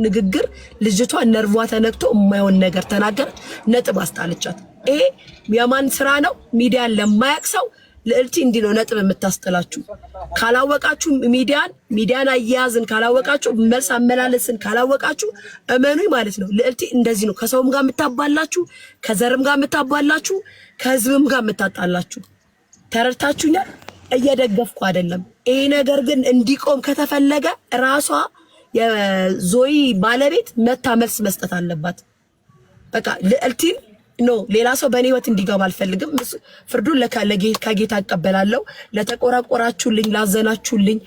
ንግግር ልጅቷ ነርቫ ተነክቶ የማይሆን ነገር ተናገር ነጥብ አስጣለቻት። ይሄ የማን ስራ ነው? ሚዲያን ለማያቅ ሰው ልዕልቲ እንዲህ ነው ነጥብ የምታስጥላችሁ። ካላወቃችሁ ሚዲያን አያያዝን ካላወቃችሁ መልስ አመላለስን ካላወቃችሁ እመኑኝ ማለት ነው ልዕልቲ እንደዚህ ነው ከሰውም ጋር የምታባላችሁ፣ ከዘርም ጋር የምታባላችሁ፣ ከህዝብም ጋር የምታጣላችሁ። ተረድታችሁኛል? እየደገፍኩ አይደለም። ይሄ ነገር ግን እንዲቆም ከተፈለገ ራሷ የዞይ ባለቤት መታ መልስ መስጠት አለባት። በቃ ልዕልቲን ሌላ ሰው በእኔ ህይወት እንዲገባ አልፈልግም። ፍርዱን ከጌታ አቀበላለሁ። ለተቆራቆራችሁልኝ፣ ላዘናችሁልኝ፣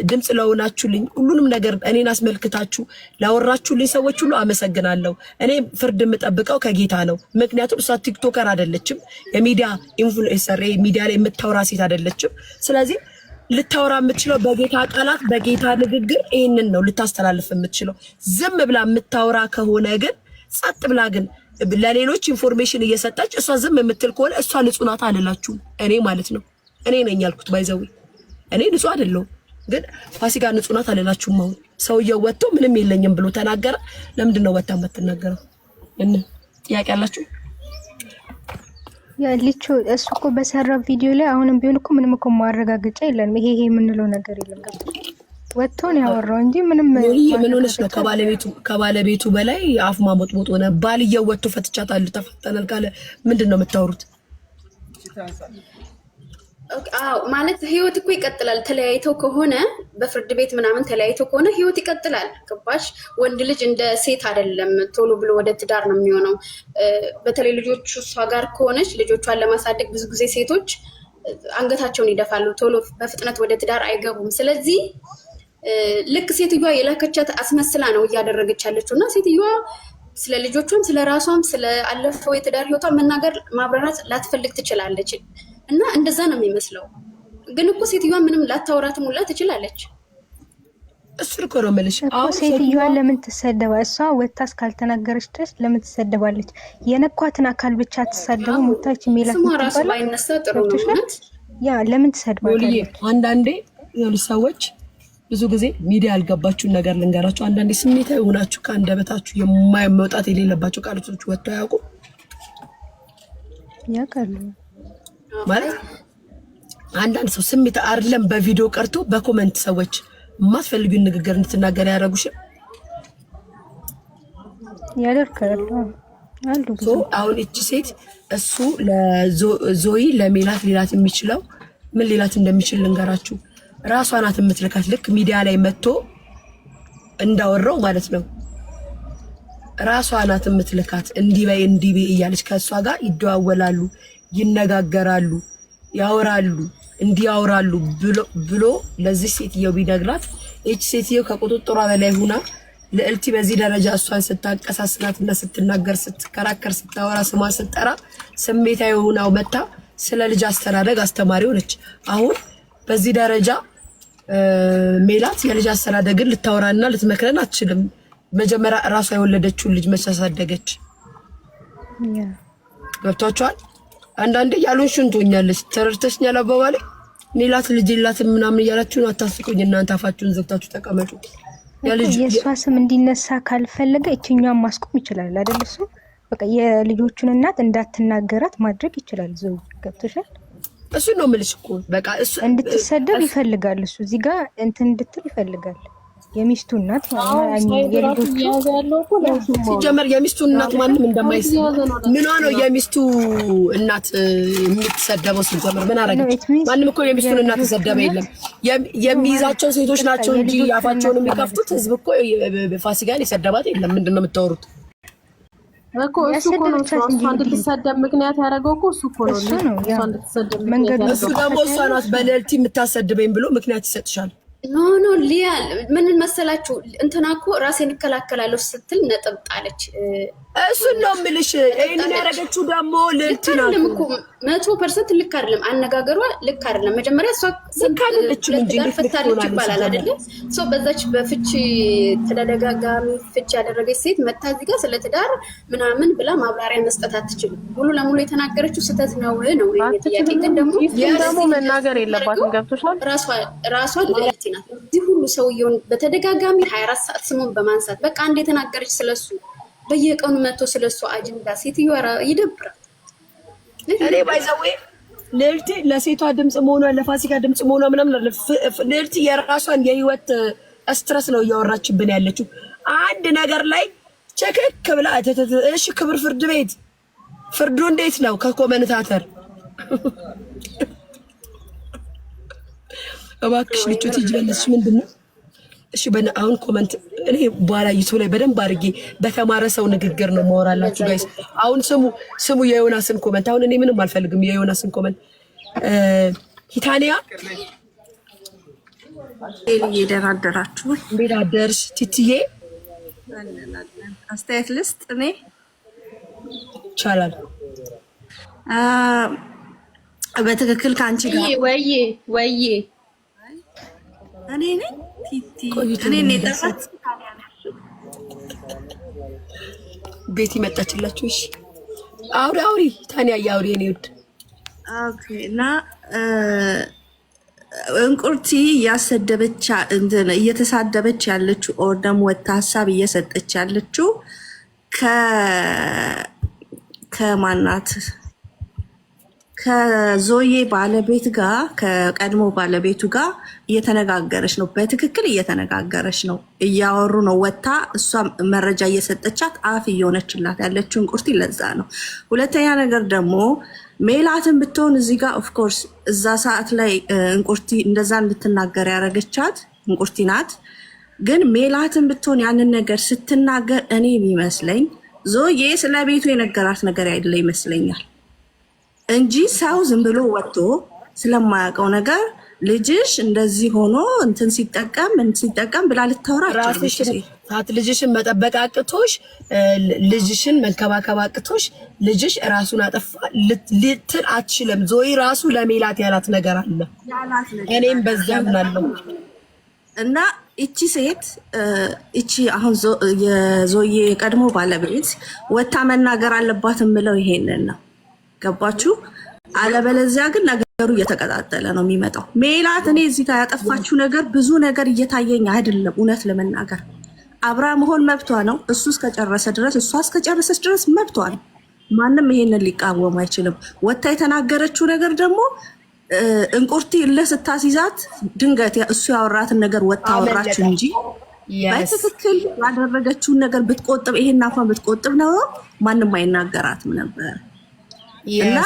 ድምፅ ለሆናችሁልኝ፣ ሁሉንም ነገር እኔን አስመልክታችሁ ላወራችሁልኝ ሰዎች ሁሉ አመሰግናለሁ። እኔ ፍርድ የምጠብቀው ከጌታ ነው። ምክንያቱም እሷ ቲክቶከር አይደለችም፣ የሚዲያ ኢንፍሉዌንሰር ሚዲያ ላይ የምታወራ ሴት አይደለችም። ስለዚህ ልታወራ የምትችለው በጌታ ቃላት በጌታ ንግግር ይሄንን ነው ልታስተላልፍ የምትችለው። ዝም ብላ የምታወራ ከሆነ ግን ጸጥ ብላ ግን ለሌሎች ኢንፎርሜሽን እየሰጣች እሷ ዝም የምትል ከሆነ እሷ ንጹህ ናት አልላችሁም። እኔ ማለት ነው እኔ ነኝ ያልኩት ባይዘው እኔ ንጹህ አይደለሁም፣ ግን ፋሲካ ንጹህ ናት አልላችሁም። አሁን ሰውየው ወጥቶ ምንም የለኝም ብሎ ተናገረ። ለምንድን ነው ወጣ የምትናገረው? ጥያቄ አላችሁ? ያልቹ እሱ እኮ በሰራው ቪዲዮ ላይ አሁንም ቢሆን እኮ ምንም እኮ ማረጋገጫ የለም። ይሄ የምንለው ነገር የለም። ወጥቶ ነው ያወራው እንጂ ምንም ምን ሆነሽ ነው? ከባለቤቱ በላይ አፍ ማሞጥሞጥ ሆነ። ባልየው ወጥቶ ፈትቻታለሁ ተፈተናል ካለ ምንድን ነው የምታወሩት? አዎ ማለት ህይወት እኮ ይቀጥላል። ተለያይተው ከሆነ በፍርድ ቤት ምናምን ተለያይተው ከሆነ ህይወት ይቀጥላል። ገባሽ? ወንድ ልጅ እንደ ሴት አይደለም ቶሎ ብሎ ወደ ትዳር ነው የሚሆነው። በተለይ ልጆቹ እሷ ጋር ከሆነች ልጆቿን ለማሳደግ ብዙ ጊዜ ሴቶች አንገታቸውን ይደፋሉ፣ ቶሎ በፍጥነት ወደ ትዳር አይገቡም። ስለዚህ ልክ ሴትዮዋ የላከቻት አስመስላ ነው እያደረገች ያለችው እና ሴትዮዋ ስለ ልጆቿም ስለ ራሷም ስለ አለፈው የትዳር ህይወቷ መናገር ማብራራት ላትፈልግ ትችላለች እና እንደዛ ነው የሚመስለው። ግን እኮ ሴትዮዋ ምንም ላታወራትም ሁላ ትችላለች። እሱ እኮ ነው የምልሽ። አሁን ሴትዮዋ ለምን ትሰደባ? እሷ ወጥታ እስካልተናገረች ድረስ ለምን ትሰደባለች? የነኳትን አካል ብቻ ትሰደቡ ሞታች የሚላት ስሟ ራሱ ባይነሳ ጥሩ ነው። ያ ለምን ትሰድባለች? አንዳንዴ ሰዎች ብዙ ጊዜ ሚዲያ ያልገባችሁን ነገር ልንገራችሁ። አንዳንዴ ስሜታዊ ሆናችሁ ከአንደበታችሁ የማይመውጣት የሌለባቸው ቃላቶች ወጥተው ያውቁ ያውቃሉ ማለት አንዳንድ ሰው ስሜት አይደለም በቪዲዮ ቀርቶ በኮሜንት ሰዎች የማትፈልጊውን ንግግር እንድትናገር ያደርጉሽ ያደርጋሉ አሉ። አሁን እቺ ሴት እሱ ለዞይ ለሜላት ሊላት የሚችለው ምን ሊላት እንደሚችል ልንገራችሁ። ራሷ ናት የምትልካት። ልክ ሚዲያ ላይ መጥቶ እንዳወራው ማለት ነው። ራሷ ናት የምትልካት። እንዲህ በይ እያለች ከእሷ ጋር ይደዋወላሉ፣ ይነጋገራሉ፣ ያወራሉ፣ እንዲያወራሉ ብሎ ለዚህ ሴትየው ቢነግራት እቺ ሴትየው ከቁጥጥሯ በላይ ሆና ልዕልቲ በዚህ ደረጃ እሷን ስታቀሳስላትና ስትናገር፣ ስትከራከር፣ ስታወራ፣ ስሟን ስትጠራ ስሜታዊ ሆናው መታ ስለ ልጅ አስተዳደግ አስተማሪ ሆነች። አሁን በዚህ ደረጃ ሜላት የልጅ አስተዳደግን ልታወራና ልትመክረን አትችልም። መጀመሪያ ራሷ የወለደችውን ልጅ መች አሳደገች? ገብቷችኋል? አንዳንዴ ያሉንሽን ትሆኛለች። ተረድተሽኛል አባባሌ? ሜላት ልጅ የላትም ምናምን እያላችሁ ነው። አታስቁኝ እናንተ፣ አፋችሁን ዘግታችሁ ተቀመጡ። የእሷ ስም እንዲነሳ ካልፈለገ እችኛዋን ማስቆም ይችላል አይደል? እሱ በቃ የልጆቹን እናት እንዳትናገራት ማድረግ ይችላል። ዘው ገብቶሻል? እሱ ነው የምልሽ እኮ በቃ እሱ እንድትሰደብ ይፈልጋል። እሱ እዚህ ጋር እንትን እንድትል ይፈልጋል። የሚስቱ እናት የልጆቹ ሲጀመር የሚስቱ እናት ማንም እንደማይስ ምኗ ነው የሚስቱ እናት የምትሰደበው? ሲጀመር ምን አረጋች? ማንም እኮ የሚስቱን እናት ተሰደበ የለም። የሚይዛቸው ሴቶች ናቸው እንጂ አፋቸውን የሚከፍቱት ህዝብ እኮ ፋሲካን የሰደባት የለም። ምንድነው የምታወሩት? እኮ እሱ እኮ ነው እሷ እንድትሰደብ ምክንያት ያደረገው እኮ እሱ እኮ ነው። እሷ እንድትሰደብ እሱ ደግሞ እሷ ናት በልዕልቲ የምታሰድበኝ ብሎ ምክንያት ይሰጥሻል። ኖ ሊያ ምን መሰላችሁ? እንትና እኮ ራሴን እከላከላለሁ ስትል ነጥብ ጣለች። እሱን ነው የምልሽ። ይሄንን ያደረገችው ደግሞ ልክ ነው እኮ 100% ልክ አይደለም። አነጋገሯ ልክ አይደለም። መጀመሪያ እሷ ልክ አይደለችም እንጂ ፈታለች ይባላል አይደለ? ሶ በዛች በፍቺ ተደጋጋሚ ፍቺ ያደረገች ሴት መታ እዚህ ጋር ስለ ትዳር ምናምን ብላ ማብራሪያ መስጠት አትችልም። ሙሉ ለሙሉ የተናገረችው ስህተት ነው ነው ጥያቄ። ግን ደግሞ መናገር የለባትም። ገብቶሻል? ራሷ ልዕልት ናት። እዚህ ሁሉ ሰውየውን በተደጋጋሚ 24 ሰዓት ስሙን በማንሳት በቃ አንድ የተናገረች ስለሱ በየቀኑ መጥቶ ስለሱ አጀንዳ ሴትዮዋ ይደብራል። እኔ ባይዘው ልዕልት ለሴቷ ድምጽ መሆኗ ለፋሲካ ድምጽ መሆኗ ምናምን ልዕልት የራሷን የህይወት ስትረስ ነው እያወራችብን ያለችው። አንድ ነገር ላይ ቸክክ ብላ እሺ፣ ክብር ፍርድ ቤት ፍርዱ እንዴት ነው? ከኮመንታተር እባክሽ ልጆት ይጀለሽ ምንድነው? እሺ አሁን ኮመንት እኔ በኋላ ዩቱብ ላይ በደንብ አድርጌ በተማረ ሰው ንግግር ነው ማወራላችሁ ጋይስ። አሁን ስሙ የዮናስን ኮመንት። አሁን እኔ ምንም አልፈልግም የዮናስን ኮመንት። ሂታኒያ እየደራደራችሁ እንዴት አደርሽ ቲቲዬ? አስተያየት ልስጥ እኔ ይቻላል። በትክክል ከአንቺ ጋር ወይዬ እኔ ነኝ ቲቲ እኔ ነኝ ቤቲ መጣችላችሁ። እሺ አውሪ ታኒያ ያውሪ እኔ ውድ ኦኬ። እና እንቁርቲ እየተሳደበች ያለችው ኦር ደግሞ ወታ ሀሳብ እየሰጠች ያለችው ከማናት ከዞዬ ባለቤት ጋር ከቀድሞ ባለቤቱ ጋር እየተነጋገረች ነው። በትክክል እየተነጋገረች ነው። እያወሩ ነው። ወታ እሷ መረጃ እየሰጠቻት አፍ እየሆነችላት ያለችው እንቁርቲ ለዛ ነው። ሁለተኛ ነገር ደግሞ ሜላትን ብትሆን እዚህ ጋር ኦፍኮርስ እዛ ሰዓት ላይ እንቁርቲ እንደዛ እንድትናገር ያደረገቻት እንቁርቲ ናት። ግን ሜላትን ብትሆን ያንን ነገር ስትናገር እኔ የሚመስለኝ ዞዬ ስለ ቤቱ የነገራት ነገር አይደለ ይመስለኛል እንጂ ሰው ዝም ብሎ ወጥቶ ስለማያውቀው ነገር ልጅሽ እንደዚህ ሆኖ እንትን ሲጠቀም ብላ ልታወራ ልጅሽን መጠበቅ አቅቶሽ ልጅሽን መንከባከብ አቅቶሽ ልጅሽ ራሱን አጠፋ ልትል አትችልም። ዞይ ራሱ ለሜላት ያላት ነገር አለ። እኔም በዛ ምናለው እና እቺ ሴት እቺ አሁን የዞዬ የቀድሞ ባለቤት ወታ መናገር አለባት የምለው ይሄንን ነው። ገባችሁ? አለበለዚያ ግን ነገሩ እየተቀጣጠለ ነው የሚመጣው። ሜላት እኔ እዚህ ጋር ያጠፋችው ነገር ብዙ ነገር እየታየኝ አይደለም። እውነት ለመናገር አብራ መሆን መብቷ ነው። እሱ እስከጨረሰ ድረስ እሷ እስከጨረሰች ድረስ መብቷ ነው። ማንም ይሄንን ሊቃወም አይችልም። ወታ የተናገረችው ነገር ደግሞ እንቁርቲ ለስታሲዛት ድንገት እሱ ያወራትን ነገር ወታ አወራች እንጂ በትክክል ያደረገችውን ነገር ብትቆጥብ ይሄን አፏን ብትቆጥብ ነው ማንም አይናገራትም ነበር። እና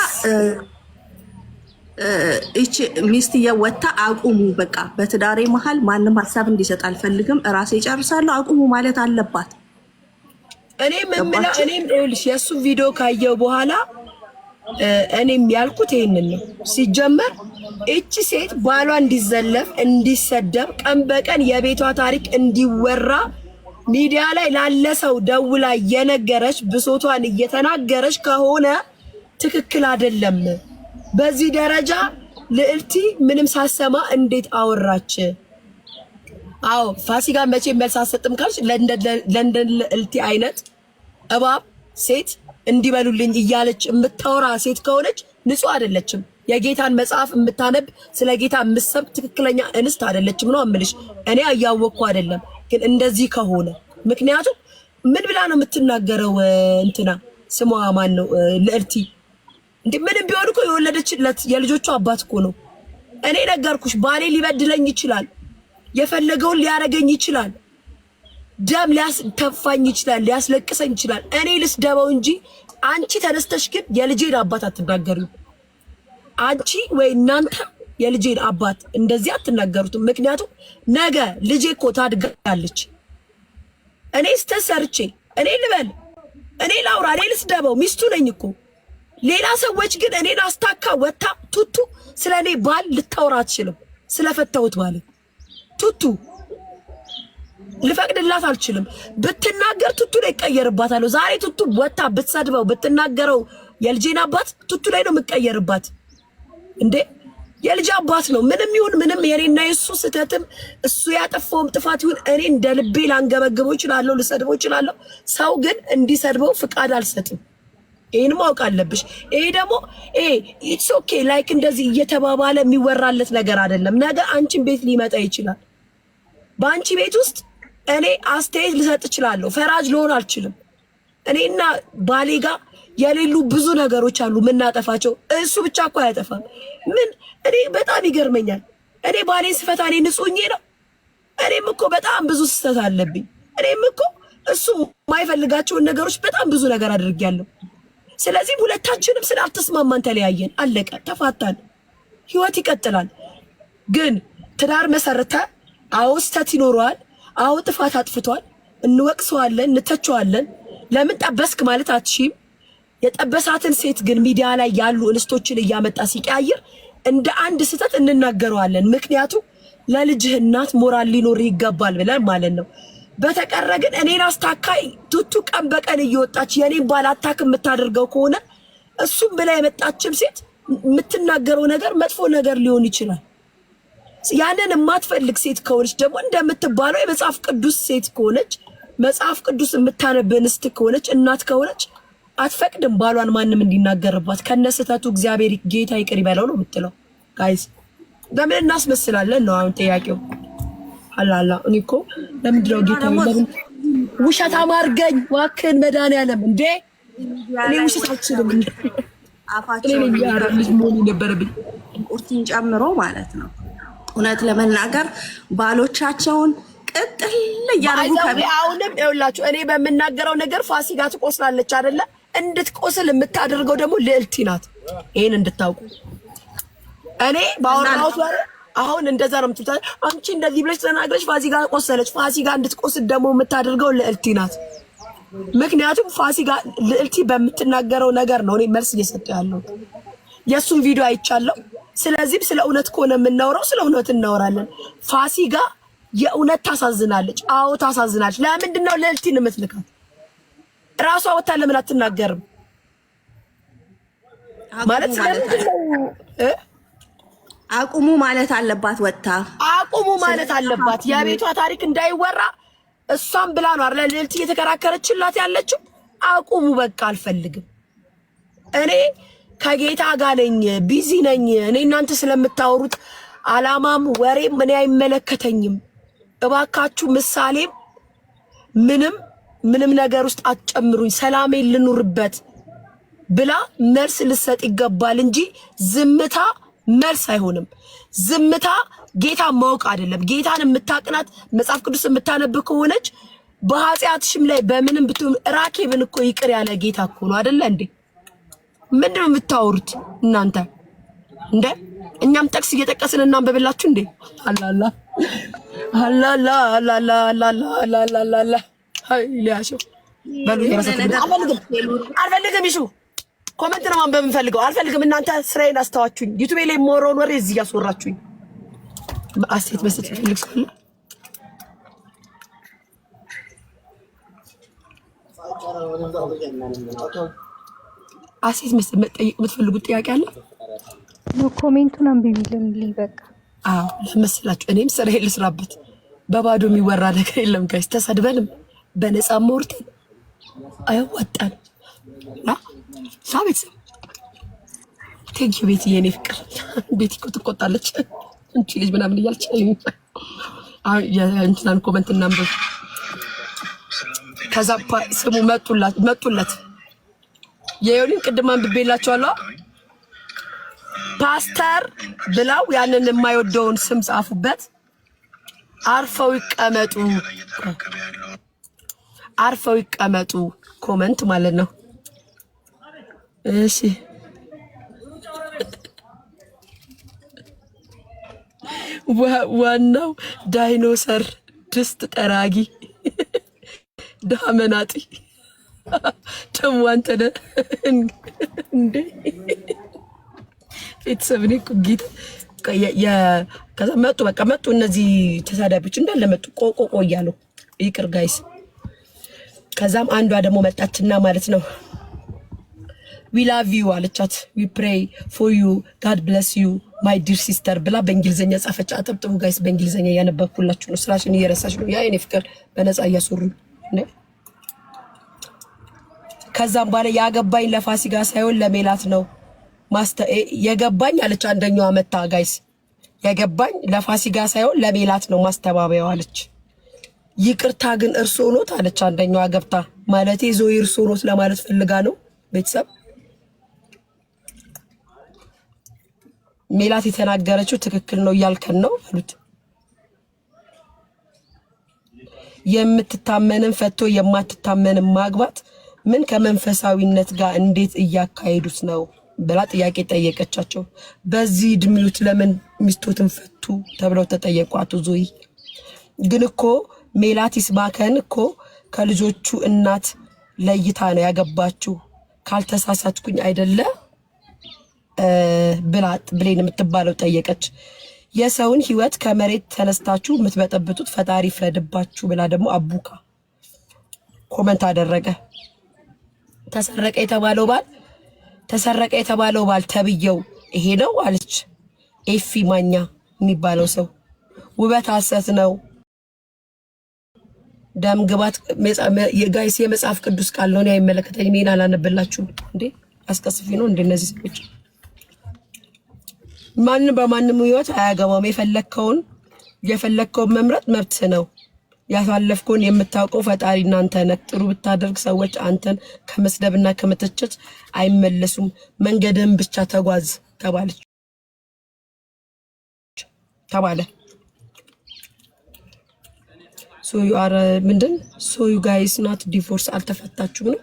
እቺ ሚስትየው ወታ አቁሙ፣ በቃ በትዳሬ መሀል ማንም ሀሳብ እንዲሰጥ አልፈልግም፣ እራሴ ጨርሳለሁ አቁሙ ማለት አለባት። እኔም ይኸውልሽ የእሱ ቪዲዮ ካየው በኋላ እኔም ያልኩት ይሄንን ነው። ሲጀመር እቺ ሴት ባሏ እንዲዘለፍ እንዲሰደብ ቀን በቀን የቤቷ ታሪክ እንዲወራ ሚዲያ ላይ ላለ ሰው ደውላ እየነገረች ብሶቷን እየተናገረች ከሆነ ትክክል አይደለም። በዚህ ደረጃ ልዕልቲ ምንም ሳሰማ እንዴት አወራች? አዎ ፋሲካ መቼ መልስ አሰጥም ካልሽ ለንደን ልዕልቲ አይነት እባብ ሴት እንዲበሉልኝ እያለች የምታወራ ሴት ከሆነች ንጹህ አይደለችም። የጌታን መጽሐፍ የምታነብ ስለ ጌታ የምትሰብ ትክክለኛ እንስት አይደለችም ነው የምልሽ። እኔ እያወቅኩ አይደለም ግን እንደዚህ ከሆነ ምክንያቱም ምን ብላ ነው የምትናገረው? እንትና ስሟ ማን ነው? ልዕልቲ እንዴ ምንም ቢሆን እኮ የወለደችለት የልጆቹ አባት እኮ ነው። እኔ ነገርኩሽ፣ ባሌ ሊበድለኝ ይችላል፣ የፈለገውን ሊያረገኝ ይችላል፣ ደም ሊያስተፋኝ ይችላል፣ ሊያስለቅሰኝ ይችላል። እኔ ልስደበው እንጂ አንቺ ተነስተሽ ግን የልጄን አባት አትናገሪው። አንቺ ወይ እናንተ የልጄን አባት እንደዚህ አትናገሩትም። ምክንያቱም ነገ ልጄ እኮ ታድጋለች። እኔ ስተሰርቼ እኔ ልበል፣ እኔ ላውራ፣ እኔ ልስደበው፣ ሚስቱ ነኝ እኮ። ሌላ ሰዎች ግን እኔን አስታካ ወታ ቱቱ ስለ እኔ ባል ልታወራ አትችልም። ስለፈታሁት ባል ቱቱ ልፈቅድላት አልችልም። ብትናገር ቱቱ ላይ ይቀየርባታል። ዛሬ ቱቱ ወታ ብትሰድበው ብትናገረው የልጄን አባት ቱቱ ላይ ነው የምቀየርባት እንዴ። የልጅ አባት ነው። ምንም ይሁን ምንም የኔና የሱ ስህተትም እሱ ያጠፋውም ጥፋት ይሁን እኔ እንደ ልቤ ላንገበግበው እችላለሁ፣ ልሰድበው እችላለሁ። ሰው ግን እንዲሰድበው ፍቃድ አልሰጥም። ይሄን ማወቅ አለብሽ። ይሄ ደግሞ ኢትስ ኦኬ ላይክ እንደዚህ እየተባባለ የሚወራለት ነገር አይደለም። ነገ አንቺን ቤት ሊመጣ ይችላል። በአንቺ ቤት ውስጥ እኔ አስተያየት ልሰጥ እችላለሁ፣ ፈራጅ ልሆን አልችልም። እኔና ባሌ ጋር የሌሉ ብዙ ነገሮች አሉ የምናጠፋቸው። እሱ ብቻ እኮ አያጠፋም። ምን እኔ በጣም ይገርመኛል። እኔ ባሌን ስፈታ እኔ ንጹህ ነው። እኔም እኮ በጣም ብዙ ስህተት አለብኝ። እኔም እኮ እሱ የማይፈልጋቸውን ነገሮች በጣም ብዙ ነገር አድርጌያለሁ። ስለዚህ ሁለታችንም ስላልተስማማን ተለያየን፣ አለቀ፣ ተፋታን። ህይወት ይቀጥላል። ግን ትዳር መሰረተ፣ አዎ ስህተት ይኖረዋል፣ አዎ ጥፋት አጥፍቷል፣ እንወቅሰዋለን፣ እንተቸዋለን። ለምን ጠበስክ ማለት አትሺም። የጠበሳትን ሴት ግን ሚዲያ ላይ ያሉ እንስቶችን እያመጣ ሲቀያየር እንደ አንድ ስህተት እንናገረዋለን። ምክንያቱም ለልጅህ እናት ሞራል ሊኖር ይገባል ብለን ማለት ነው። በተቀረ ግን እኔን አስታካይ ቱቱ ቀን በቀን እየወጣች የኔን ባል አታክ የምታደርገው ከሆነ እሱም ብላ የመጣችም ሴት የምትናገረው ነገር መጥፎ ነገር ሊሆን ይችላል። ያንን የማትፈልግ ሴት ከሆነች ደግሞ እንደምትባለው የመጽሐፍ ቅዱስ ሴት ከሆነች መጽሐፍ ቅዱስ የምታነብ እንስት ከሆነች እናት ከሆነች አትፈቅድም ባሏን ማንም እንዲናገርባት። ከነስተቱ እግዚአብሔር ጌታ ይቅር ይበለው ነው የምትለው። ጋይስ ለምን እናስመስላለን ነው አሁን ጥያቄው። አላላ እኔ እኮ ለምንድነው ጌታ ለምን ውሸት አማርገኝ ዋክን መድኃኒዓለም እንዴ እኔ ውሸት አልችልም። አፋቸው ልጅ መሆን ነበረብኝ ቁርቲን ጨምሮ ማለት ነው። እውነት ለመናገር ባሎቻቸውን ቅጥል እያደረጉ አሁንም ይኸውላችሁ እኔ በምናገረው ነገር ፋሲካ ትቆስላለች አይደለ? እንድትቆስል የምታደርገው ደግሞ ልዕልቲ ናት። ይሄን እንድታውቁ እኔ ባወራሁት ወሬ አሁን እንደዛ ነው የምትሉት። አንቺ እንደዚህ ብለሽ ተናግረሽ ፋሲካ ቆሰለች። ፋሲካ እንድትቆስል ደግሞ የምታደርገው ልዕልቲ ናት። ምክንያቱም ፋሲካ ልዕልቲ በምትናገረው ነገር ነው እኔ መልስ እየሰጠ ያለው። የእሱን ቪዲዮ አይቻለሁ። ስለዚህም ስለ እውነት ከሆነ የምናወራው ስለ እውነት እናወራለን። ፋሲካ የእውነት ታሳዝናለች። አዎ ታሳዝናለች። ለምንድን ነው ልዕልቲን የምትልካት? ራሷ ወታ ለምን አትናገርም? ማለት ስለምንድን ነው አቁሙ ማለት አለባት። ወታ አቁሙ ማለት አለባት። የቤቷ ታሪክ እንዳይወራ እሷም ብላ ነው አይደል ልዕልቲ እየተከራከረችላት ያለችው። አቁሙ በቃ አልፈልግም። እኔ ከጌታ ጋር ነኝ፣ ቢዚ ነኝ። እኔ እናንተ ስለምታወሩት አላማም ወሬም እኔ አይመለከተኝም። እባካችሁ ምሳሌም ምንም ነገር ውስጥ አትጨምሩኝ። ሰላሜን ልኑርበት ብላ መልስ ልሰጥ ይገባል እንጂ ዝምታ መልስ አይሆንም። ዝምታ ጌታ ማወቅ አይደለም። ጌታን የምታቅናት መጽሐፍ ቅዱስ የምታነብ ከሆነች በኃጢአትሽም ላይ በምንም ብትሆን ራኬብን እኮ ይቅር ያለ ጌታ እኮ ነው አይደለ እንዴ? ምንድነው የምታወሩት እናንተ እንዴ? እኛም ጠቅስ እየጠቀስን እናንበብላችሁ እንዴ? አላላ አላላ አላላ አላላ አላላ አላላ ሃይ ሊያሾ በሉ አልፈልግም። ይሹ ኮሜንት ነው ማንበብ የምፈልገው። አልፈልግም። እናንተ ስራዬን አስተዋችሁኝ። ዩቲዩብ ላይ ሞሮን ወሬ እዚህ ያስወራችሁኝ። አሴት መስጠት ፈልግ ሰው አሴት መስጠት መጠየቅ የምትፈልጉት ጥያቄ አለ? ነው ኮሜንቱን አንብቢልን በቃ። አዎ ለመስላችሁ እኔም ስራዬን ልስራበት። በባዶ የሚወራ ነገር የለም ጋይስ። ተሰድበንም በነፃ ሞርተን አይወጣን ና ሳቤት ቴንኪ ቤት የኔ ፍቅር ቤት እኮ ትቆጣለች እንቺ ልጅ ምናምን እያልች የእንትናን ኮመንት እናንብብ። ከዛ ስሙ መጡለት የዮኒን ቅድም አንብቤላችኋለሁ። ፓስተር ብለው ያንን የማይወደውን ስም ጻፉበት። አርፈው ይቀመጡ ኮመንት ማለት ነው። እሺ ዋናው ዳይኖሰር ድስት ጠራጊ ዳመናጢ ደግሞ አንተ ነህ እንዴ? ቤተሰብ እኔ እኮ ጌታ ከዛ መጡ። በቃ መጡ። እነዚህ ተሳዳቢዎች እንዳለ መጡ። ቆቆቆ እያሉ ይቅር ጋይስ። ከዛም አንዷ ደግሞ መጣችና ማለት ነው ዊ ላቭ ዩ አለቻት። ዊ ፕሬይ ፎር ዩ ጋድ ብለስ ዩ ማይ ዲር ሲስተር ብላ በእንግሊዝኛ ጻፈች። አጠብጥቡ ጋይስ፣ በእንግሊዝኛ እያነበብኩላችሁ ነው። ስራሽን እየረሳሽ ነው። ያ የኔ ፍቅር በነፃ እያሰሩ ነው። ከዛም በኋላ ያገባኝ ለፋሲካ ሳይሆን ለሜላት ነው የገባኝ አለች። አንደኛዋ መታ ጋይስ፣ የገባኝ ለፋሲካ ሳይሆን ለሜላት ነው ማስተባበያው አለች። ይቅርታ ግን እርሶ ኖት አለች አንደኛዋ ገብታ። ማለቴ ዞይ እርሶ ኖት ለማለት ፈልጋ ነው። ቤተሰብ ሜላት የተናገረችው ትክክል ነው እያልከን ነው አሉት። የምትታመንን ፈቶ የማትታመንን ማግባት ምን ከመንፈሳዊነት ጋር እንዴት እያካሄዱት ነው ብላ ጥያቄ ጠየቀቻቸው። በዚህ እድሜዎት ለምን ሚስቶትን ፈቱ ተብለው ተጠየቁ። አቶ ዞይ ግን እኮ ሜላት ይስማከን እኮ ከልጆቹ እናት ለይታ ነው ያገባችሁ ካልተሳሳትኩኝ አይደለ ብሌን የምትባለው ጠየቀች። የሰውን ህይወት ከመሬት ተነስታችሁ የምትበጠብጡት ፈጣሪ ፍረድባችሁ ብላ ደግሞ አቡካ ኮመንት አደረገ። ተሰረቀ የተባለው ባል ተብየው ይሄ ነው አለች ኤፊ ማኛ የሚባለው ሰው። ውበት ሐሰት ነው ደም ግባት የጋይስ የመጽሐፍ ቅዱስ ቃል ነው። አይመለከተኝ እኔን አላነበላችሁም እንዴ? አስቀስፊ ነው እንደ እነዚህ ሰዎች። ማንም በማንም ህይወት አያገባም። የፈለከውን መምረጥ መብት ነው። ያሳለፍከውን የምታውቀው ፈጣሪ እናንተ ነህ። ጥሩ ብታደርግ ሰዎች አንተን ከመስደብና ከመተቸት አይመለሱም። መንገድህን ብቻ ተጓዝ ተባለ። ሶ ዩ አር ምንድን ሶ ዩ ጋይስ ናት ዲቮርስ አልተፈታችሁም ነው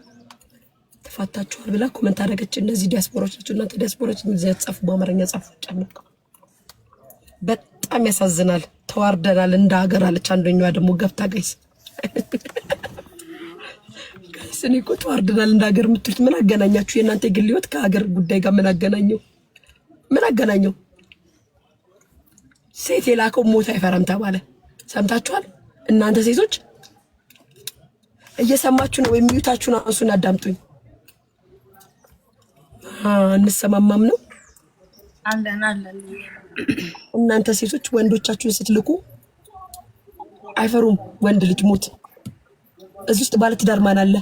ተፋታችኋል ብላ ኮመንት አደረገች። እነዚህ ዲያስፖራዎች ናቸው። እናንተ ዲያስፖራዎች እንደዚህ ጻፉ፣ በአማርኛ ጻፉ። ጨምቀ በጣም ያሳዝናል። ተዋርደናል እንደ ሀገር አለች አንደኛዋ ደግሞ ገብታ ጋይስ እኔ እኮ ተዋርደናል እንደ ሀገር የምትሉት ምን አገናኛችሁ? የእናንተ የግል ህይወት ከሀገር ጉዳይ ጋር ምን አገናኘው? ሴት የላከው ሞት አይፈራም ተባለ። ሰምታችኋል? እናንተ ሴቶች እየሰማችሁ ነው? የሚዩታችሁን አንሱን አዳምጡኝ። እንሰማማም ነው አለን እናንተ ሴቶች ወንዶቻችሁን ስትልኩ አይፈሩም። ወንድ ልጅ ሞት እዚህ ውስጥ ባለ ትዳር ማን አለ?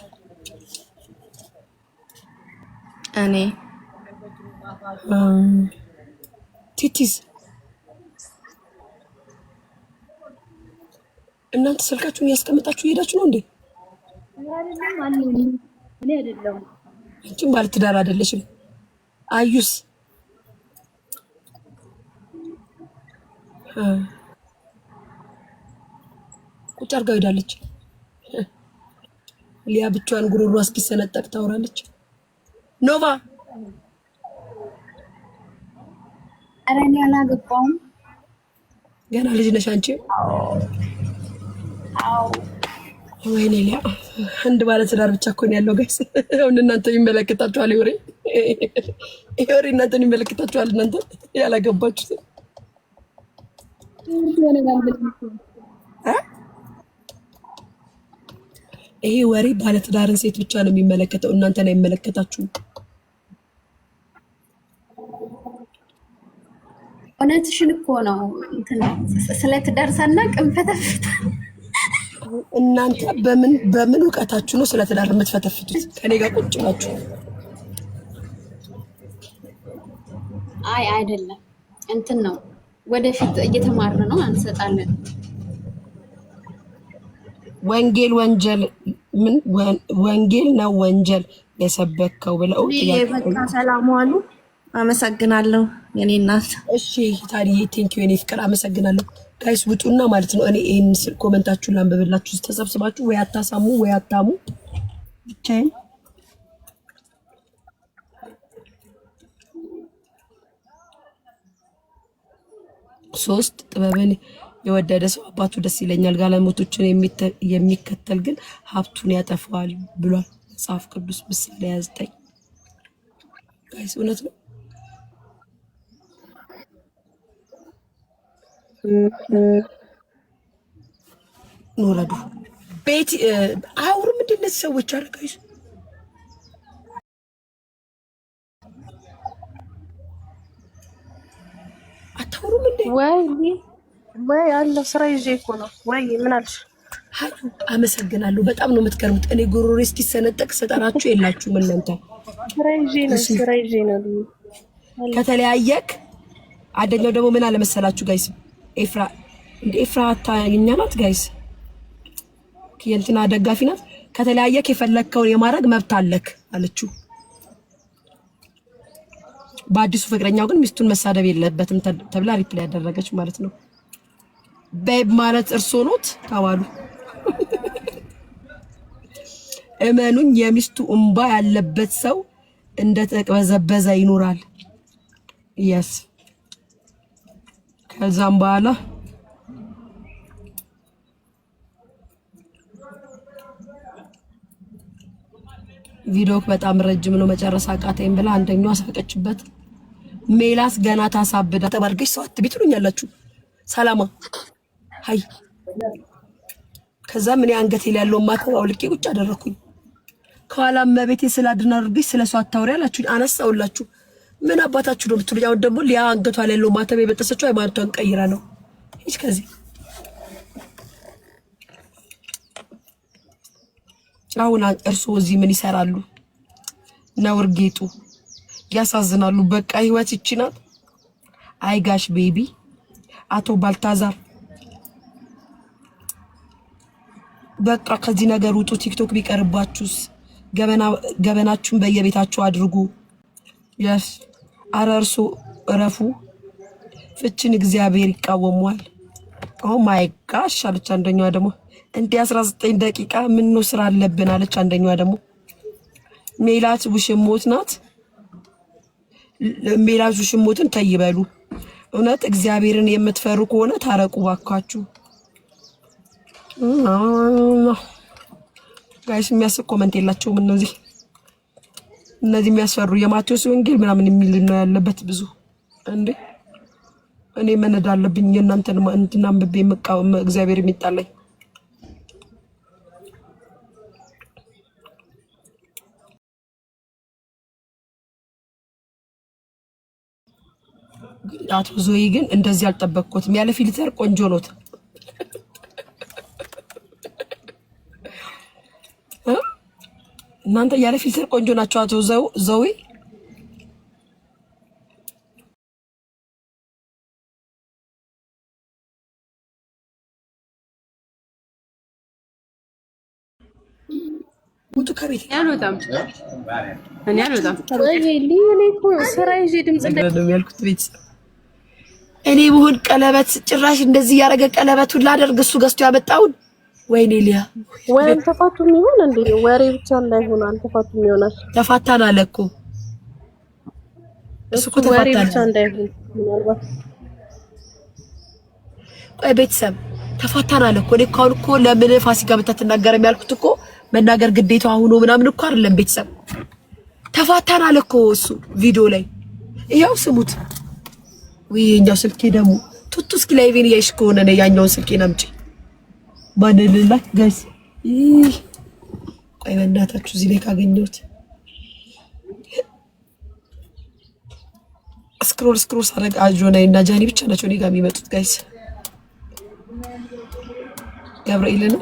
እኔ ቲቲስ እናንተ ስልካችሁን ያስቀምጣችሁ እየሄዳችሁ ነው እንዴ? እኔ አይደለም አንቺም ባለ ትዳር አይደለሽም። አዩስ ቁጭ አድርጋ ሄዳለች። ሊያ ብቻዋን ጉሮሮ እስኪሰነጠቅ ታወራለች። ኖቫ ኧረ እኔ አላገባውም ገና ልጅ ነሽ አንቺ። ወይኔ ሊያ አንድ ባለ ትዳር ብቻ እኮ ነው ያለው ጋይስ። አሁን እናንተ ይመለከታችኋል። ይወሬ እናንተን ይመለከታችኋል። እናንተ ያላገባችሁት ይሄ ወሬ ባለ ትዳርን ሴት ብቻ ነው የሚመለከተው። እናንተን አይመለከታችሁም። እውነትሽን እኮ ነው። ስለ ትዳር ሳናቅ እንፈተፍት። እናንተ በምን እውቀታችሁ ነው ስለ ትዳር የምትፈተፍቱት? ከኔ ጋር ቁጭ ናችሁ። አይ አይደለም እንትን ነው ወደፊት እየተማርን ነው እንሰጣለን። ወንጌል ወንጀል ምን ወንጌል ነው ወንጀል የሰበከው ብለው በቃ ሰላም ዋሉ። አመሰግናለሁ የኔ እናት። እሺ ታዲያ ቴንኪው የኔ ፍቅር አመሰግናለሁ። ጋይስ ውጡና ማለት ነው። እኔ ይሄን ኮሜንታችሁን ላንብብላችሁ። ተሰብስባችሁ ወይ አታሳሙ ወይ አታሙ ብቻዬን ሶስት ጥበብን የወደደ ሰው አባቱ ደስ ይለኛል፣ ጋለሞቶችን የሚከተል ግን ሀብቱን ያጠፋዋል ብሏል መጽሐፍ ቅዱስ ምሳሌ 29 ጋይስ እውነት ነው። ኖረዱ ቤት አውሩም እንደነዚህ ሰዎች አረጋይስ አታውሩም እንዴ? ወይ አለ ስራ ይዤ እኮ ነው። ወይ ምን አልሽ? አመሰግናለሁ። በጣም ነው የምትገርሙት። እኔ ጉሮሬ እስኪሰነጠቅ ስጠራችሁ የላችሁም እናንተ። ስራ ይዤ ነው። ከተለያየክ አንደኛው ደግሞ ምን አለ መሰላችሁ ጋይስ፣ ኤፍራታ የኛ ናት ጋይስ፣ የእንትና ደጋፊ ናት። ከተለያየክ የፈለከውን የማድረግ መብት አለክ አለችው። በአዲሱ ፍቅረኛው ግን ሚስቱን መሳደብ የለበትም ተብላ ሪፕላይ ያደረገች ማለት ነው። ቤብ ማለት እርሶ ኖት ተባሉ። እመኑኝ የሚስቱ እንባ ያለበት ሰው እንደተቀበዘበዘ ይኖራል። yes ከዛም በኋላ ቪዲዮክ በጣም ረጅም ነው መጨረስ አቃተኝ ብላ አንደኛው አሳቀችበት። ሜላስ ገና ታሳብዳ ተባልገሽ ሰው አትቢ ትሉኛላችሁ። ሰላማ ሃይ ከዛ ምን አንገቴ ላይ ያለው ማተብ አውልቄ ቁጭ አደረኩኝ። ከኋላ መቤቴ ስላድና አድርገሽ ስለሷ አታውሪ አላችሁ። አነሳውላችሁ። ምን አባታችሁ ነው የምትሉኝ? አሁን ደግሞ ሊያ አንገቷ ላይ ያለው ማተብ የበጠሰችው ሃይማኖቷን ቀይራ ነው። እሺ ከዚህ አሁን እርስዎ እዚህ ምን ይሰራሉ? ነውር ጌጡ ያሳዝናሉ። በቃ ህይወት ይቺ ናት። አይጋሽ ቤቢ አቶ ባልታዛር በቃ ከዚህ ነገር ውጡ። ቲክቶክ ቢቀርባችሁስ ገበናችሁን በየቤታችሁ አድርጉ። yes አረርሱ እረፉ። ፍችን እግዚአብሔር ይቃወሟል። ኦ ማይ ጋሽ አለች አንደኛዋ ደግሞ። እንዴ 19 ደቂቃ ምን ነው ስራ አለብን አለች አንደኛዋ ደግሞ። ሜላት ውሽሞት ናት። ሜላት ውሽሞትን ተይበሉ። እውነት እግዚአብሔርን የምትፈሩ ከሆነ ታረቁ ባካችሁ። ጋይስ የሚያስቅ ኮሜንት የላቸውም እነዚህ የሚያስፈሩ የማቴዎስ ወንጌል ምናምን የሚል ነው ያለበት ብዙ። እንዴ እኔ መነዳ አለብኝ የእናንተን እንትና አንብቤ መቃወም እግዚአብሔር የሚጣለኝ። አቶ ዞይ ግን እንደዚህ አልጠበቅኩትም። ያለ ፊልተር ቆንጆ ነው። እናንተ ያለ ፊልተር ቆንጆ ናቸው። አቶ ዞይ ሙቱ ከቤት ያልወጣም እኔ አልወጣም። ስራ ይዤ ድምጽ እንደም ያልኩት ቤት እኔ ብሆን ቀለበት ጭራሽ እንደዚህ ያረገ ቀለበቱን ላደርግ እሱ ገዝቶ ያመጣውን ወይኔ ሊያ ወይ ተፋቱም ይሆን እንዴ? ወሬ ብቻ እንዳይሆን አንተፋቱም ይሆናል። ተፋታን አለ እኮ እሱ እኮ ወሬ ተፋታን ብቻ እንዳይሆን ምናልባት። ቆይ ቤተሰብ ተፋታን አለ እኮ። እኔ እኮ ለምን ፋሲካ ብታተናገረም ያልኩት እኮ መናገር ግዴታው ሆኖ ምናምን እኮ አይደለም። ቤተሰብ ተፋታን አለ እኮ እሱ ቪዲዮ ላይ ይሄው ስሙት። ወይኛው ስልኬ ደግሞ ቱቱ እስኪ ላይቬን ያይሽ ከሆነ ነው ያኛውን ስልኬን አምጪ ማንልላ ጋይስ። ቆይ በእናታችሁ እዚህ ላይ ካገኘሁት ስክሮል ሳረግ አጆና እና ጃኒ ብቻ ናቸው እኔ ጋር የሚመጡት ጋይስ። ገብርኤል ነው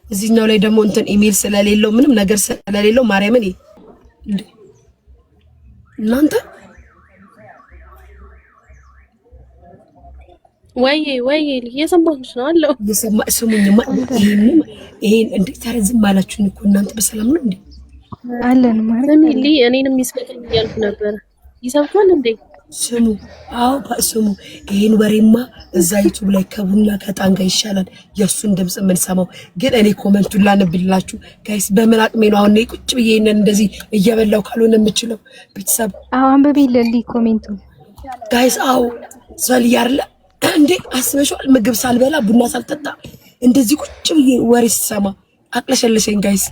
እዚህኛው ላይ ደግሞ እንትን ኢሜል ስለሌለው ምንም ነገር ስለሌለው ማርያምን እናንተ ወይ እየሰማሁሽ ነው አለው። ስሙኝማ ይሄን እንዴት ታረዝም አላችሁኝ እኮ እናንተ በሰላም ነው እንዴ? አለን ማለት እኔንም ይስበከኝ እያልኩ ነበር። ይሰብካል እንዴ? ስሙ አዎ ስሙ። ይሄን ወሬማ እዛ ዩቲዩብ ላይ ከቡና ከጣን ጋር ይሻላል የሱን ድምጽ ምን ሰማው። ግን እኔ ኮሜንቱን ላነብላችሁ ጋይስ። በምን አቅሜ ነው አሁን ቁጭ ብዬ እንደዚህ እየበላው ካልሆነ የምችለው ቤተሰብ። አዎ አንብቤልኝ ኮሜንቱ ጋይስ። አዎ ዘል ያርለ እንዴ አስበሽዋል? ምግብ ሳልበላ ቡና ሳልጠጣ እንደዚህ ቁጭ ብዬ ወሬ ስሰማ አቅለሸለሸኝ ጋይስ።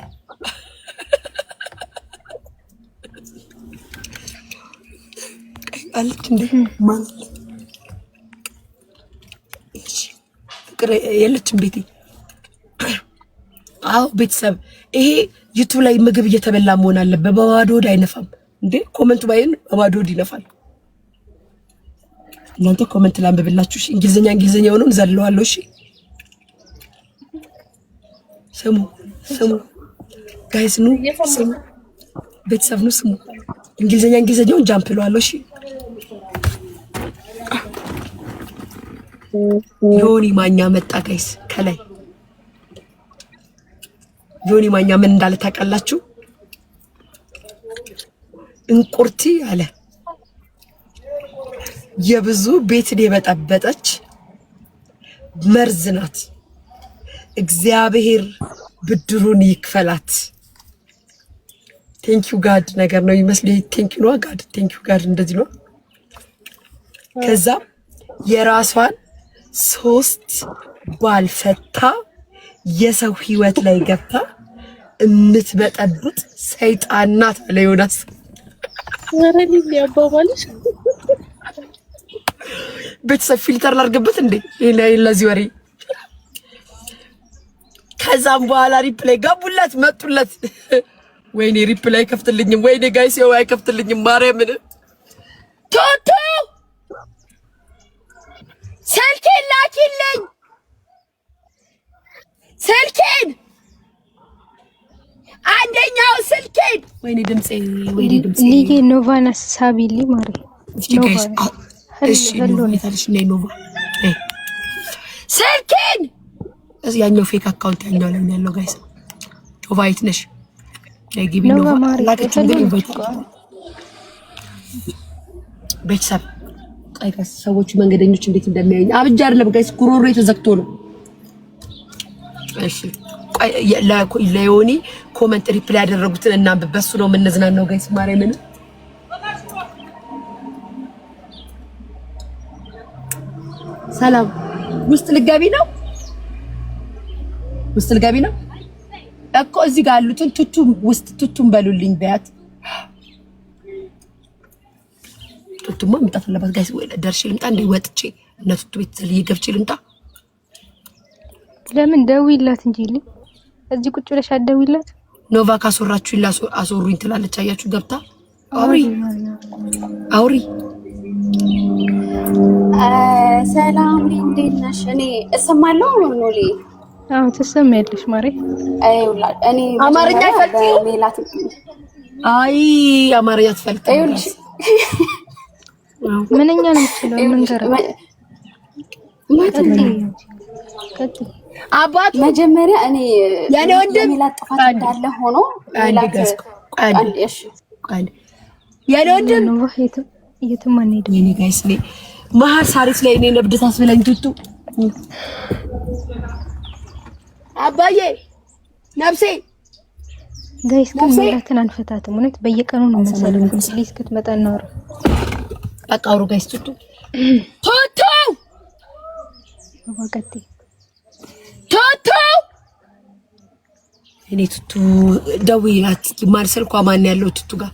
አለች እንዴ ማን ፍቅር የለችም ቤቴ። አዎ ቤተሰብ ይሄ ዩቲዩብ ላይ ምግብ እየተበላ መሆን አለበት። በባዶ ሆድ አይነፋም እንዴ ኮመንቱ ባይን በባዶ ሆድ ይነፋል። እናንተ ኮመንት ላንብብላችሁ እሺ። እንግሊዘኛ ሆኖን ዘለዋለሁ እሺ። ስሙ ጋይስ ኑ ስሙ ቤተሰብ ኑ ስሙ። እንግሊዘኛውን ጃምፕ ለዋለሁ እሺ። ዮኒ ማኛ መጣ ጋይስ ከላይ ዮኒ ማኛ ምን እንዳለ ታውቃላችሁ? እንቁርቲ አለ የብዙ ቤትን የበጠበጠች መርዝ ናት። እግዚአብሔር ብድሩን ይክፈላት። ቴንኪዩ ጋድ ነገር ነው ይመስለኝ። ቴንኪዩ ነው ጋድ ቴንኪዩ ጋድ እንደዚህ ነው። ከዛ የራሷን 3 ባል ፈታ የሰው ህይወት ላይ ገብታ እምትበጠብጥ ሰይጣን ናት አለ ዮናስ። ወረዲ ሊያባባልሽ ቤተሰብ ፊልተር ላድርግበት እንዴ ለዚህ ወሬ። ከዛም በኋላ ሪፕላይ ገቡለት መጡለት። ወይኔ ሪፕላይ አይከፍትልኝም፣ ወይኔ ጋይስ ያው አይከፍትልኝም። ማርያምን ቶቶ ስልኬን ላኪልኝ፣ ስልኬን አንደኛው ስልኬን። ወይኔ ድምጼ ልጄ ኖቫን ሳቢሊ ማሪ ኖቫ እሺ ኖቫ ኖቫ ስልኬን ያኛው ፌክ አካውንት ያኛው ላይ ያለው ጋይስ ኖቫ የት ነሽ? ለጊቢ ኖቫ ላከች እንዴ ኢንቫይት ቤተሰብ ጋይስ ሰዎቹ መንገደኞች እንዴት እንደሚያዩኝ አብጃ አይደለም ጋይስ ጉሮሮ የተዘግቶ ነው። እሺ ለዮኒ ኮመንት ሪፕላይ ያደረጉትን እናንብ። በሱ ነው የምንዝናናው ጋይስ ማርያምን። ሰላም ውስጥ ልጋቢ ነው እኮ እዚህ ጋር ያሉትን ቱቱን በሉልኝ በያት። ቱቱማ መምጣት አለባት ጋይስ። ወይ ደርሼ ልምጣ እንደ ወጥቼ እነ ቱቱ ቤት ዘልዬ ገብቼ ልምጣ። ለምን ደውይላት እንጂ እዚህ ቁጭ ብለሽ አትደውይላት? ኖቫ ካሶራችሁ አሶሩኝ ትላለች። አያችሁ ገብታ አውሪ ሰላም እንዴት ነሽ? እኔ እሰማለሁ ኖሊ። አዎ ትሰማያለሽ ማሬ። አይውላ እኔ አማርኛ ፈልጪው ሜላት አይ አማርኛ ትፈልጪው አይውልሽ ምንኛ ነው የምትችለው? መንገር ከት አባት መጀመሪያ እኔ ያኔ ወንድም ሜላት ጥፋት እንዳለ ሆኖ ሜላት እሺ ያኔ ወንድም ነው የትም አንሄድም። የኔ ጋይስ ነኝ መሀል ሳሪስ ላይ እኔ ነብደት አስብለኝ ቱቱ አባዬ ነፍሴ ጋይስ ከሜላትን አንፈታትም። እውነት በየቀኑ ነው መሰለኝ ፕሊዝ ክትመጣ ነው በቃ አውሩ ጋይስ። ቱቱ ወቀቲ ቱቱ እኔ ቱቱ ደውይላት ማር ስልኳ ማን ያለው ቱቱ ጋር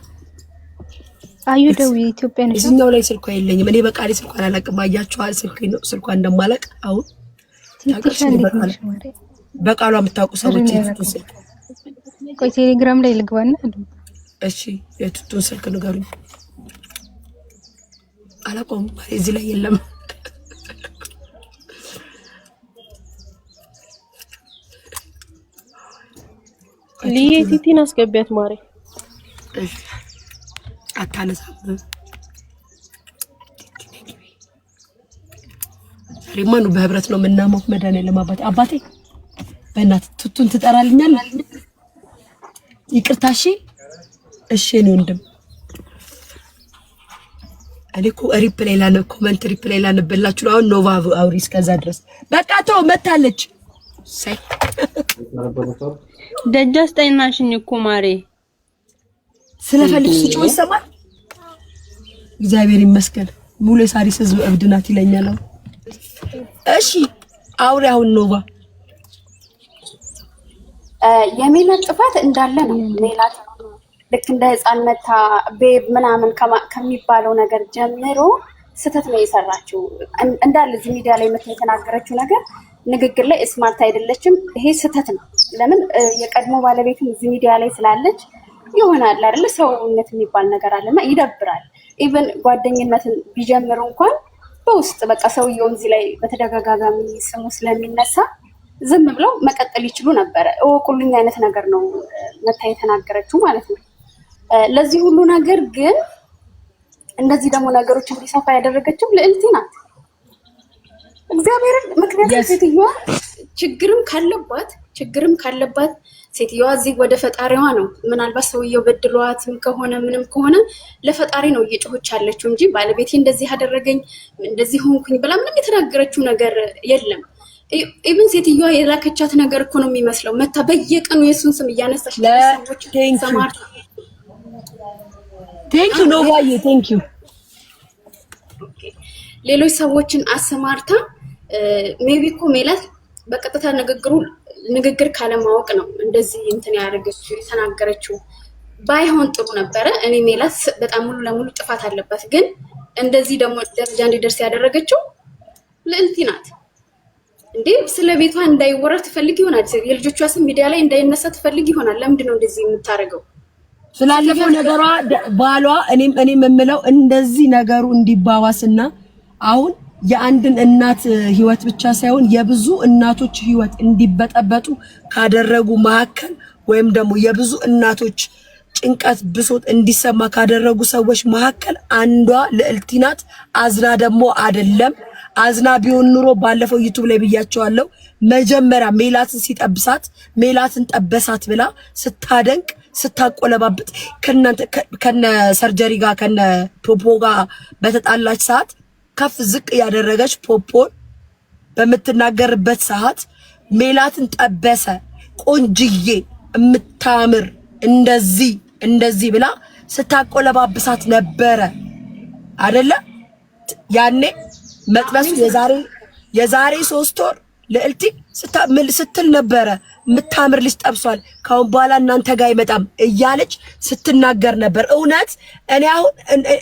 አዩ ደውይ ኢትዮጵያ ነሽ። እዚህኛው ላይ ስልኳ የለኝም። እኔ በቃ ስልኳን አላውቅም። አያችኋል ስልኳ እንደማላውቅ አሁን በቃሏ የምታውቁ ሰዎች የቱቱን ስልክ ቆይ ቴሌግራም ላይ ልግባና እሺ የቱቱን ስልክ ንገሩኝ። አላውቀውም እዚህ ላይ የለም። ቲቲን አስገቢያት ማሬ። እሺ አታነሳም። ሪማኑ በህብረት ነው የምናመው። መድኃኒዓለም አባቴ በእናትህ ቱቱን ትጠራልኛለህ? ይቅርታ እሺ እኔ ወንድም እኔ እኮ ሪፕላይ ኮመንት ሪፕላይ ላንብላችሁ ነው። አሁን ኖቫ አውሪ እስከዛ ድረስ በቃ ተው መታለች። ሳይ ደጃስ ጠይናሽኝ እኮ ማሬ ስለፈልግ ሲጮህ ይሰማል። እግዚአብሔር ይመስገን ሙሉ ሳሪስ ህዝብ እብድ ናት ይለኛል። እሺ አውሪ አሁን ኖቫ የሜላት ጥፋት እንዳለ ነው። ሜላት ልክ እንደ ህፃን መታ ቤብ ምናምን ከሚባለው ነገር ጀምሮ ስህተት ነው የሰራችው። እንዳለ እዚህ ሚዲያ ላይ መታ የተናገረችው ነገር ንግግር ላይ ስማርት አይደለችም። ይሄ ስህተት ነው። ለምን የቀድሞ ባለቤትም እዚህ ሚዲያ ላይ ስላለች ይሆናል አይደል? ሰውነት የሚባል ነገር አለና ይደብራል። ኢቭን ጓደኝነትን ቢጀምሩ እንኳን በውስጥ በቃ ሰውየው እዚህ ላይ በተደጋጋሚ ስሙ ስለሚነሳ ዝም ብለው መቀጠል ይችሉ ነበረ። እወቁልኝ አይነት ነገር ነው መታ የተናገረችው ማለት ነው። ለዚህ ሁሉ ነገር ግን እንደዚህ ደግሞ ነገሮች እንዲሰፋ ያደረገችው ልዕልት ናት። እግዚአብሔርን ምክንያቱም ሴትዮዋ ችግርም ካለባት ሴትዮዋ እዚህ ወደ ፈጣሪዋ ነው። ምናልባት ሰውየው በድሏትም ከሆነ ምንም ከሆነ ለፈጣሪ ነው እየጮኸች ያለችው እንጂ ባለቤቴ እንደዚህ አደረገኝ እንደዚህ ሆንኩኝ ብላ ምንም የተናገረችው ነገር የለም። ኢቭን ሴትዮዋ የላከቻት ነገር እኮ ነው የሚመስለው። መታ በየቀኑ የሱን ስም እያነሳች ለሰዎች ሰማርታ ቴንክ ዩ ኖባዬ ቴንክ ዩ ሌሎች ሰዎችን አሰማርታ ሜቢ እኮ ሜላት በቀጥታ ንግግር ካለማወቅ ነው እንደዚህ እንትን ያደረገችው የተናገረችው። ባይሆን ጥሩ ነበረ። እኔ ሜላት በጣም ሙሉ ለሙሉ ጥፋት አለባት፣ ግን እንደዚህ ደግሞ ደረጃ እንዲደርስ ያደረገችው ልዕልት ናት። እንዴ ስለ ቤቷ እንዳይወራ ትፈልግ ይሆናል። የልጆቿ ስም ሚዲያ ላይ እንዳይነሳ ትፈልግ ይሆናል። ለምንድን ነው እንደዚህ የምታደርገው? ስላለፈው ነገሯ ባሏ እኔም የምለው እንደዚህ ነገሩ እንዲባባስና አሁን የአንድን እናት ህይወት ብቻ ሳይሆን የብዙ እናቶች ህይወት እንዲበጠበጡ ካደረጉ መካከል ወይም ደግሞ የብዙ እናቶች ጭንቀት ብሶት እንዲሰማ ካደረጉ ሰዎች መካከል አንዷ ልዕልት ናት። አዝና ደግሞ አይደለም። አዝና ቢሆን ኑሮ ባለፈው ዩቲዩብ ላይ ብያቸዋለሁ። መጀመሪያ ሜላትን ሲጠብሳት ሜላትን ጠበሳት ብላ ስታደንቅ ስታቆለባብጥ ከነ ሰርጀሪ ጋር ከነ ፖፖ ጋር በተጣላች ሰዓት ከፍ ዝቅ ያደረገች ፖፖን በምትናገርበት ሰዓት ሜላትን ጠበሰ ቆንጅዬ የምታምር እንደዚህ ብላ ስታቆለባብሳት ነበረ አይደለ? ያኔ መጥበሱ የዛሬ 3 ወር ልዕልቲ ስትል ነበረ የምታምር ልጅ ጠብሷል፣ ካሁን በኋላ እናንተ ጋር አይመጣም እያለች ስትናገር ነበር።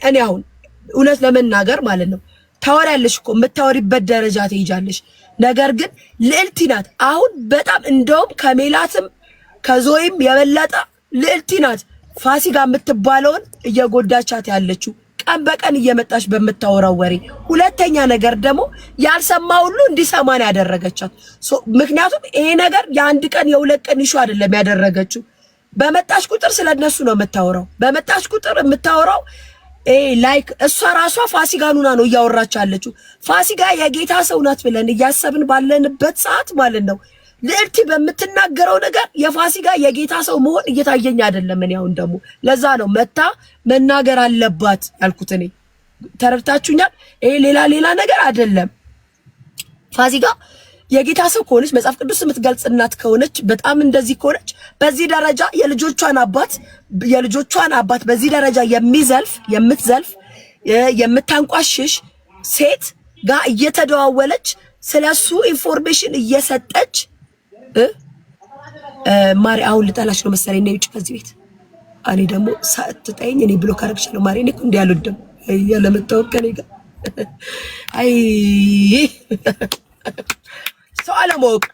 እኔ አሁን እውነት ለመናገር ማለት ነው ታወሪያለሽ እኮ የምታወሪበት ደረጃ ትይጃለሽ። ነገር ግን ልዕልቲ ናት አሁን በጣም እንደውም ከሜላትም ከዞይም የበለጠ ልዕልቲ ናት ፋሲካ የምትባለውን እየጎዳቻት ያለችው ቀን በቀን እየመጣች በምታወራው ወሬ። ሁለተኛ ነገር ደግሞ ያልሰማ ሁሉ እንዲሰማን ያደረገቻት። ምክንያቱም ይሄ ነገር የአንድ ቀን የሁለት ቀን ኢሹ አይደለም ያደረገችው። በመጣች ቁጥር ስለነሱ ነው የምታወራው። በመጣች ቁጥር የምታወራው ላይክ እሷ ራሷ ፋሲካን ሆና ነው እያወራች ያለችው። ፋሲካ የጌታ ሰው ናት ብለን እያሰብን ባለንበት ሰዓት ማለት ነው ልዕልቲ በምትናገረው ነገር የፋሲካ የጌታ ሰው መሆን እየታየኝ አይደለም። እኔ አሁን ደግሞ ለዛ ነው መታ መናገር አለባት ያልኩት። እኔ ተረድታችሁኛል? ይሄ ሌላ ነገር አይደለም። ፋሲካ የጌታ ሰው ከሆነች መጽሐፍ ቅዱስ የምትገልጽ እናት ከሆነች በጣም እንደዚህ ከሆነች በዚህ ደረጃ የልጆቿን አባት በዚህ ደረጃ የምትዘልፍ የምታንቋሽሽ ሴት ጋር እየተደዋወለች ስለሱ ኢንፎርሜሽን እየሰጠች ማሪ አሁን ልጠላሽ ነው መሰለኝ ነው ውጭ ከዚህ ቤት። እኔ ደግሞ ሳትጠይኝ እኔ ብሎ ካረግሻለሁ ማሪ። እኔ እኮ እንዲህ አልወድም ያለመታወቅ ከኔ ጋር አይ ሰው አለማወቅ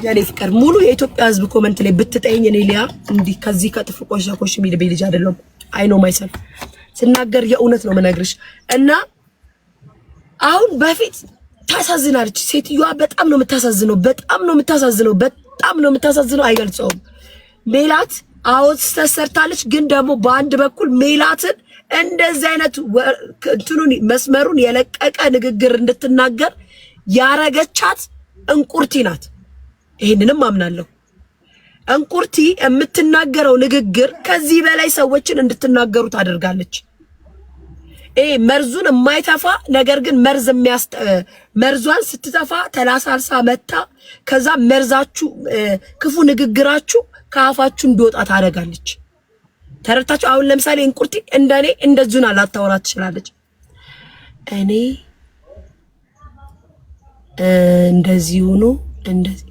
የኔ ፍቅር ሙሉ የኢትዮጵያ ሕዝብ ኮመንት ላይ ብትጠይኝ እኔ ሊያ እንዲህ ከዚህ ከጥፍ ቆሻቆሽ የሚል ልጅ አይደለም። አይ ኖ ማይሰልፍ ስናገር የእውነት ነው መነግርሽ። እና አሁን በፊት ታሳዝናለች ሴትዮዋ። በጣም ነው የምታሳዝነው። አይገልጸውም። ሜላት አዎት ተሰርታለች። ግን ደግሞ በአንድ በኩል ሜላትን እንደዚህ አይነት እንትኑን መስመሩን የለቀቀ ንግግር እንድትናገር ያረገቻት እንቁርቲ ናት። ይሄንንም አምናለሁ። እንቁርቲ የምትናገረው ንግግር ከዚህ በላይ ሰዎችን እንድትናገሩ ታደርጋለች። መርዙን የማይተፋ ነገር ግን መርዟን ስትተፋ ተላሳልሳ መታ ከዛ መርዛችሁ ክፉ ንግግራችሁ ከአፋችሁ እንዲወጣ ታደርጋለች። ተረታችሁ? አሁን ለምሳሌ እንቁርቲ እንደኔ እንደዚሁና ላታወራ ትችላለች። እኔ እንደዚህ ሆኖ እንደዚህ